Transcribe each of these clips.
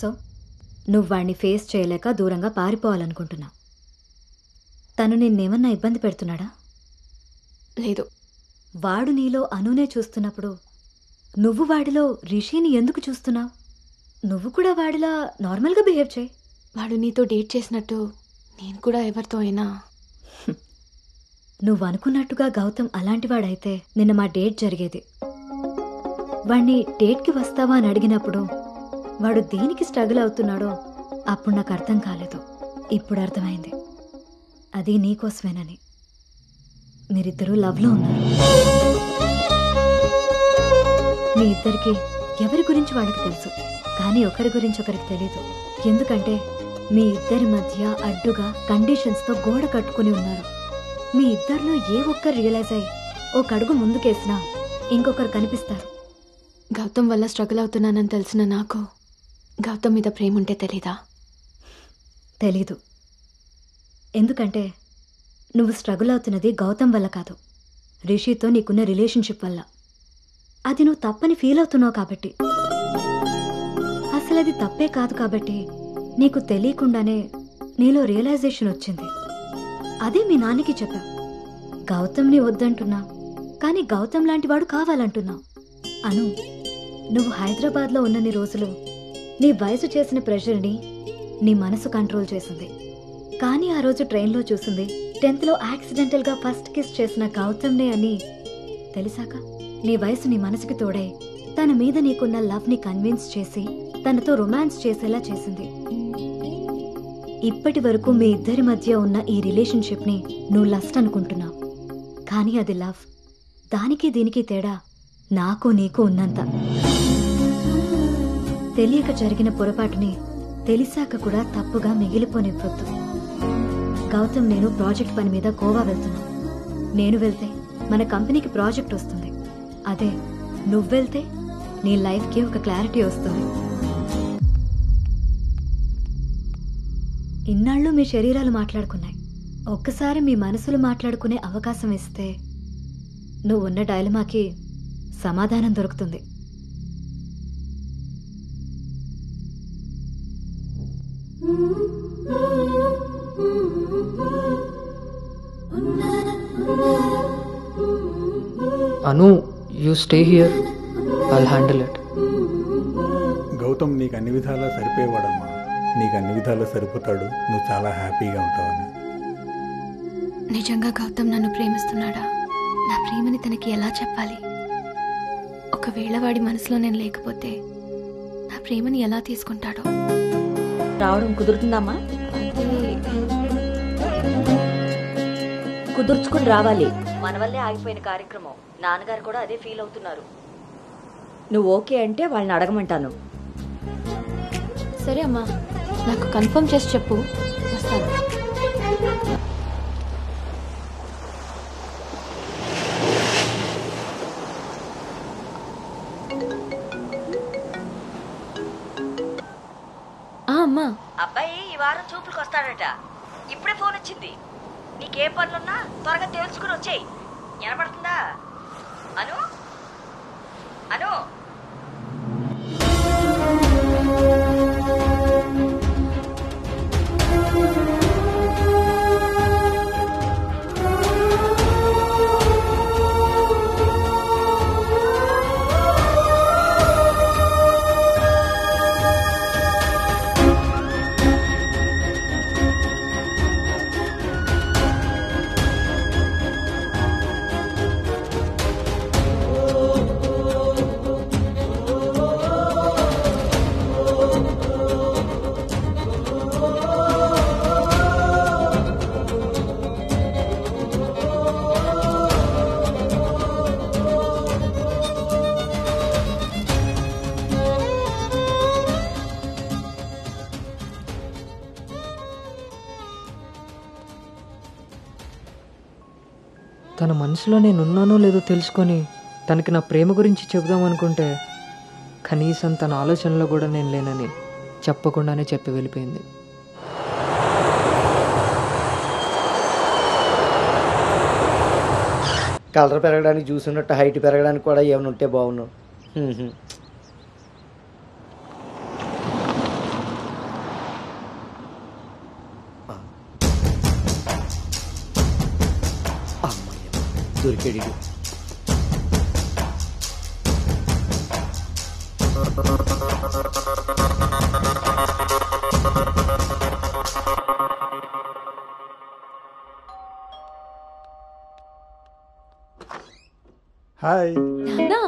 So నువ్వు వాడిని face చేయలేక దూరంగా పారిపోవాలనుకుంటున్నావు. తను నిన్నేమన్నా ఇబ్బంది పెడుతున్నాడా? లేదు. వాడు నీలో అనునే చూస్తున్నప్పుడు నువ్వు వాడిలో రిషిని ఎందుకు చూస్తున్నావు? నువ్వు కూడా వాడిలా నార్మల్గా బిహేవ్ చేయి. వాడు నీతో డేట్ చేసినట్టు నేను కూడా ఎవరితో అయినా. నువ్వు అనుకున్నట్టుగా గౌతమ్ అలాంటివాడైతే నిన్న మా డేట్ జరిగేది. వాణ్ణి డేట్కి వస్తావా అని అడిగినప్పుడు వాడు దేనికి స్ట్రగుల్ అవుతున్నాడో అప్పుడు నాకు అర్థం కాలేదు. ఇప్పుడు అర్థమైంది, అది నీకోసమేనని. మీరిద్దరూ లవ్లో ఉన్నారు. మీ ఇద్దరికి ఎవరి గురించి వాళ్ళకి తెలుసు, కానీ ఒకరి గురించి ఒకరికి తెలీదు. ఎందుకంటే మీ ఇద్దరి మధ్య అడ్డుగా కండిషన్స్తో గోడ కట్టుకుని ఉన్నారు. మీ ఇద్దరిలో ఏ ఒక్కరు రియలైజ్ అయ్యి ఒక అడుగు ముందుకేసినా ఇంకొకరు కనిపిస్తారు. గౌతమ్ వల్ల స్ట్రగుల్ అవుతున్నానని తెలిసిన నాకు గౌతమ్ మీద ప్రేమ ఉంటే తెలీదా? తెలీదు. ఎందుకంటే నువ్వు స్ట్రగుల్ అవుతున్నది గౌతమ్ వల్ల కాదు, రిషితో నీకున్న రిలేషన్షిప్ వల్ల. అది నువ్వు తప్పని ఫీల్ అవుతున్నావు కాబట్టి. అసలు అది తప్పే కాదు కాబట్టి నీకు తెలియకుండానే నీలో రియలైజేషన్ వచ్చింది. అదే మీ నాన్నకి చెప్పావు. గౌతమ్ని వద్దంటున్నా, కానీ గౌతమ్ లాంటి వాడు కావాలంటున్నావు. అను, నువ్వు హైదరాబాద్లో ఉన్నన్ని రోజులు నీ వయసు చేసిన ప్రెషర్ని నీ మనసు కంట్రోల్ చేసింది. కానీ ఆ రోజు ట్రైన్లో చూసింది 10th యాక్సిడెంటల్గా ఫస్ట్ కిస్ చేసిన గౌతమ్నే అని తెలిసాక నీ వయసు నీ మనసుకి తోడై తన మీద నీకున్న లవ్ని కన్విన్స్ చేసి తనతో రొమాన్స్ చేసేలా చేసింది. ఇప్పటి వరకు మీ ఇద్దరి మధ్య ఉన్న ఈ రిలేషన్షిప్ని నువ్వు లస్ట్ అనుకుంటున్నావు, కానీ అది లవ్. దానికి దీనికి తేడా నాకు నీకు ఉన్నంత. తెలియక జరిగిన పొరపాటుని తెలిసాక కూడా తప్పుగా మిగిలిపోనివ్వద్దు. గౌతమ్ నేను ప్రాజెక్ట్ పని మీద గోవా వెళ్తున్నాం. నేను వెళ్తే మన కంపెనీకి ప్రాజెక్ట్ వస్తుంది. అదే నువ్వెళ్తే నీ లైఫ్కి ఒక క్లారిటీ వస్తుంది. ఇన్నాళ్ళు మీ శరీరాలు మాట్లాడుకున్నాయి, ఒక్కసారి మీ మనసులు మాట్లాడుకునే అవకాశం ఇస్తే నువ్వున్న డైలమాకి సమాధానం దొరుకుతుంది. Anu, you stay here, I'll handle it. Gautham నీకు అన్ని విధాలా సరిపోయేవాడమ్మా. నీకు అన్ని విధాలా సరిపోతాడు. నువ్వు చాలా హ్యాపీగా ఉంటావని. నిజంగా గౌతమ్ నన్ను ప్రేమిస్తున్నాడా? నా ప్రేమని తనకి ఎలా చెప్పాలి? ఒకవేళ వాడి మనసులో నేను లేకపోతే నా ప్రేమని ఎలా తీసుకుంటాడో. రావడం కుదురుతుందమ్మా? కుదుర్చుకుని రావాలి. మన వల్లే ఆగిపోయిన కార్యక్రమం. నాన్నగారు కూడా అదే ఫీల్ అవుతున్నారు. నువ్వు ఓకే అంటే వాళ్ళని అడగమంటాను. సరే అమ్మా, నాకు కన్ఫర్మ్ చేసి చెప్పు, వస్తాను. అమ్మా, అబ్బాయి ఈ వారం చూపులకు వస్తాడట. ఇప్పుడే ఫోన్ వచ్చింది. నీకే పనులున్నా త్వరగా తెలుసుకుని వచ్చేయి. వినపడుతుందా? అను అను తన మనసులో నేనున్నానో లేదో తెలుసుకొని తనకి నా ప్రేమ గురించి చెబుదామనుకుంటే కనీసం తన ఆలోచనలో కూడా నేను లేనని చెప్పకుండానే చెప్పి వెళ్ళిపోయింది. కలర్ పెరగడానికి జ్యూస్ ఉన్నట్టు హైట్ పెరగడానికి కూడా ఏమైనా ఉంటే బాగున్నావు. దొరికాడు. హాయ్. నాన్నా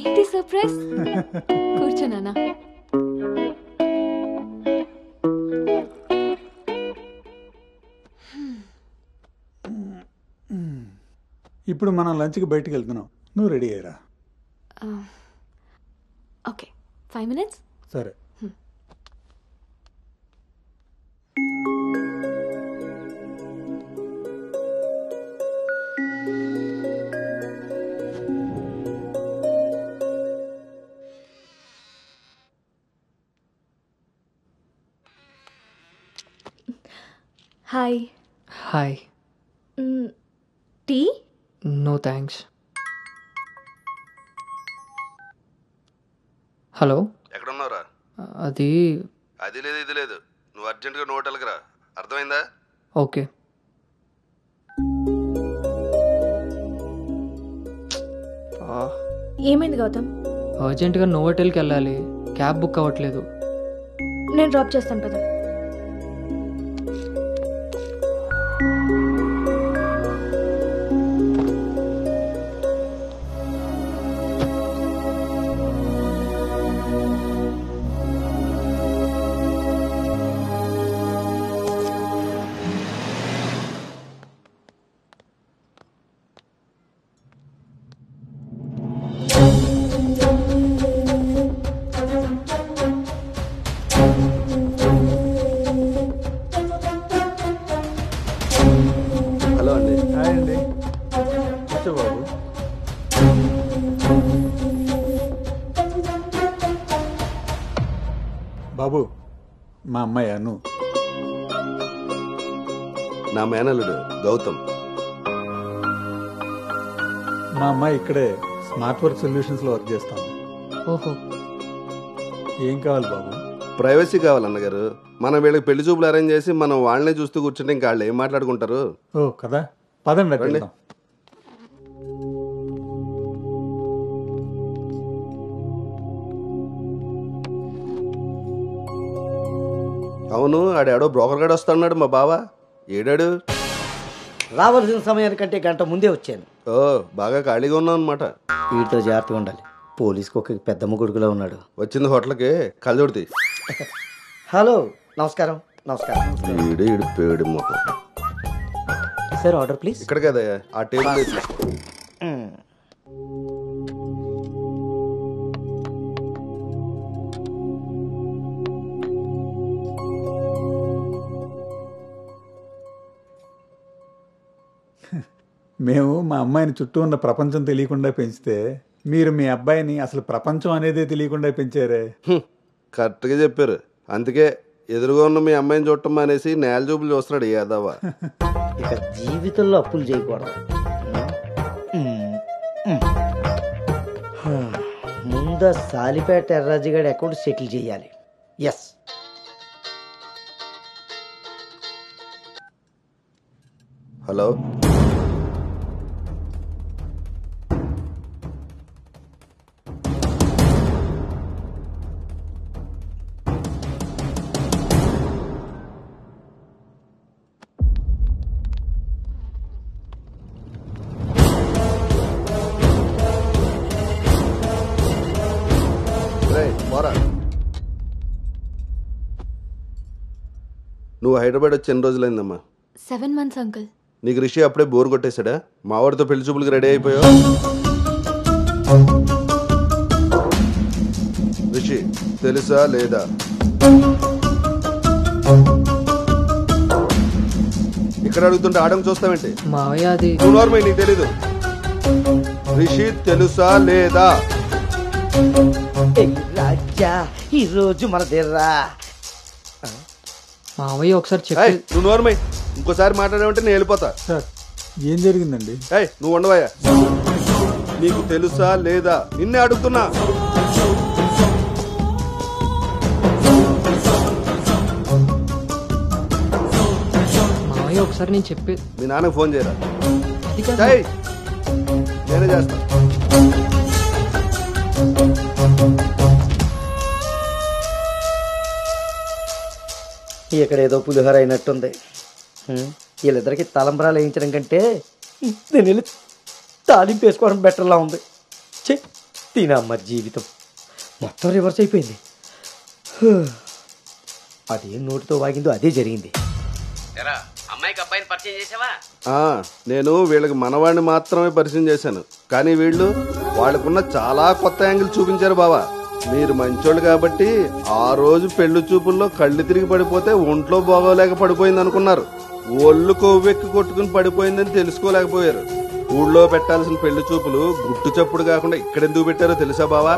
ఏంటి సర్ప్రైజ్? కూర్చో నాన్న. ఇప్పుడు మనం లంచ్కి బయటికి వెళ్తున్నాం, నువ్వు రెడీ అయ్యరా. Okay 5 minutes. సరే. Hi. Hi. Tea? No thanks. Hello, ఎక్కడున్నావురా? అది అది లేదు ఇది లేదు, నువ్వు అర్జెంటుగా నువ్వు హోటల్కి రా, అర్థమైందా? ఓకే. ఏమైంది గౌతమ్? అర్జెంటుగా నోవోటెల్కి వెళ్ళాలి, క్యాబ్ బుక్ అవ్వట్లేదు. నేను డ్రాప్ చేస్తాను కదా. హలో అండి. హాయ్ అండి, కూర్చో బాబు. బాబు, మా అమ్మాయి అను. నా మేనల్లుడు గౌతమ్. మా అమ్మాయి ఇక్కడే స్మార్ట్ వర్క్ సొల్యూషన్స్లో వర్క్ చేస్తాం. ఓహో, ఏం కావాలి బాబు? ప్రైవసీ కావాలన్నగారు. మనం వీళ్ళకి పెళ్లి చూపులు అరేంజ్ చేసి మనం వాళ్ళనే చూస్తూ కూర్చుంటే ఇంకా వాళ్ళు ఏం మాట్లాడుకుంటారు? ఓ కదా, పదండి అటు రండి. వెళ్దాం. అవును, ఆడాడో బ్రోకర్ గాడు వస్తున్నాడు మా బావ. ఏడాడు? రావాల్సిన సమయానికంటే గంట ముందే వచ్చాను. ఓ, బాగా ఖాళీగా ఉన్నావు అనమాట. వీటితో జాగ్రత్తగా ఉండాలి. పోలీస్కి ఒక పెద్దమ్మ కొడుకులా ఉన్నాడు. వచ్చింది హోటల్కి, కళ్ళజోడితే. హలో, నమస్కారం. నమస్కారం. ఈడు ఈడు పేడు మొక్క. Sir order please. ఇక్కడ కదా ఆ టేబుల్ మీద తీసుకో. మేము మా అమ్మాయిని చుట్టూ ఉన్న ప్రపంచం తెలియకుండా పెంచితే మీరు మీ అబ్బాయిని అసలు ప్రపంచం అనేదే తెలియకుండా పెంచారే. కరెక్ట్గా చెప్పారు. అందుకే ఎదురుగా ఉన్న మీ అమ్మాయిని చూడటం మానేసి నేల చూపులు చూస్తున్నాడు యాదవ. ఇక జీవితంలో అప్పులు చేయకూడదు. ముందు సాలిపేట ఎర్రాజుగాడి అకౌంట్ సెటిల్ చేయాలి. ఎస్. హలో, పోరా. నువ్వు హైదరాబాద్ వచ్చి ఎన్ని రోజులైందమ్మా? 7 months అంకుల్. నీకు రిషి అప్పుడే బోర్ కొట్టేశాడా? మా వాడితో పెళ్లి చూపులకి రెడీ అయిపోయావు. రిషి తెలుసా లేదా? ఇక్కడ అడుగుతుంటే ఆడం చూస్తావేంటి? మావయ్య అది నువ్వు నార్మల్, నీకు తెలీదు. రిషి తెలుసా లేదా? రాజా ఈ రోజు మన దగ్గర మావయ్య ఒకసారి చెప్పి. నువ్వు నోర్మై, ఇంకోసారి మాట్లాడామంటే నేను వెళ్ళిపోతా. సార్, ఏం జరిగిందండి? నువ్వు ఉండవయ్యా. నీకు తెలుసా లేదా? నిన్నే అడుగుతున్నా. మావయ్య ఒకసారి నేను చెప్పి. మీ నాన్నకు ఫోన్ చేయరా. అది కాదు. నేనే చేస్తాను. ఇక్కడ ఏదో పులిహోర అయినట్టుంది. వీళ్ళిద్దరికి తలంబరాలు వేయించడం కంటే నేను వెళ్ళి తాలింపు వేసుకోవడం బెటర్లా ఉంది. చె తినమ్మ జీవితం మొత్తం రివర్స్ అయిపోయింది. అదేం నోటితో వాగిందో అదే జరిగింది. అమ్మాయికి అబ్బాయిని పరిచయం చేసావా? నేను వీళ్ళకి మనవాడిని మాత్రమే పరిచయం చేశాను, కానీ వాళ్ళకున్న చాలా కొత్త యాంగిల్ చూపించారు బావా. మీరు మంచోళ్ళు కాబట్టి ఆ రోజు పెళ్లి చూపుల్లో కళ్ళు తిరిగి పడిపోతే ఒంట్లో బాగోలేక పడిపోయింది అనుకున్నారు. ఒళ్ళు కొవ్వెక్కి కొట్టుకుని పడిపోయిందని తెలుసుకోలేకపోయారు. ఊళ్ళో పెట్టాల్సిన పెళ్లి చూపులు గుట్టు చప్పుడు కాకుండా ఇక్కడెందుకు పెట్టారో తెలుసా బావా?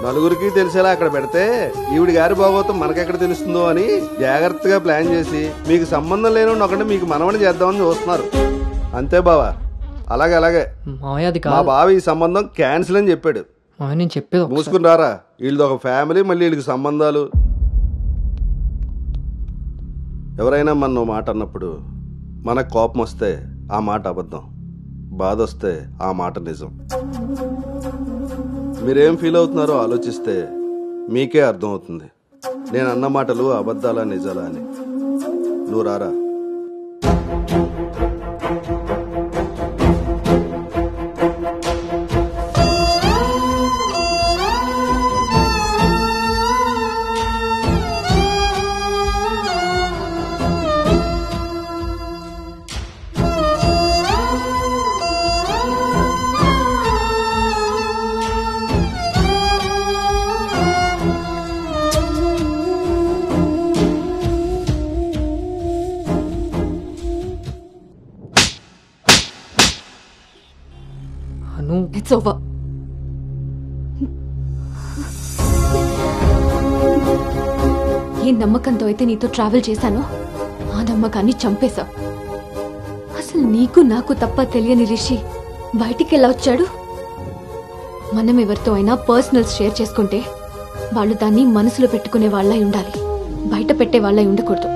నలుగురికి తెలిసేలా అక్కడ పెడితే ఈవిడి గారి బాగోతం మనకెక్కడ తెలుస్తుందో అని జాగ్రత్తగా ప్లాన్ చేసి మీకు సంబంధం లేని ఒకటి మీకు మనవని చేద్దామని చూస్తున్నారు. అంతే బావా. అలాగే మా బావ ఈ సంబంధం క్యాన్సిల్ అని చెప్పాడు. నేను చెప్పేది మూసుకుని రారా. వీళ్ళది ఒక ఫ్యామిలీ, మళ్ళీ వీళ్ళకి సంబంధాలు. ఎవరైనా మన మాట అన్నప్పుడు మనకు కోపం వస్తే ఆ మాట అబద్ధం, బాధ వస్తే ఆ మాట నిజం. మీరేం ఫీల్ అవుతున్నారో ఆలోచిస్తే మీకే అర్థమవుతుంది నేను అన్న మాటలు అబద్ధాలా నిజాలా అని. నువ్వు రారా. It's over. ఏ నమ్మకంతో అయితే నీతో ట్రావెల్ చేశానో ఆ నమ్మకాన్ని చంపేశావు. అసలు నీకు నాకు తప్ప తెలియని రిషి బయటికి ఎలా వచ్చాడు? మనం ఎవరితో అయినా పర్సనల్స్ షేర్ చేసుకుంటే వాళ్ళు దాన్ని మనసులో పెట్టుకునే వాళ్ళై ఉండాలి, బయట పెట్టే వాళ్ళై ఉండకూడదు.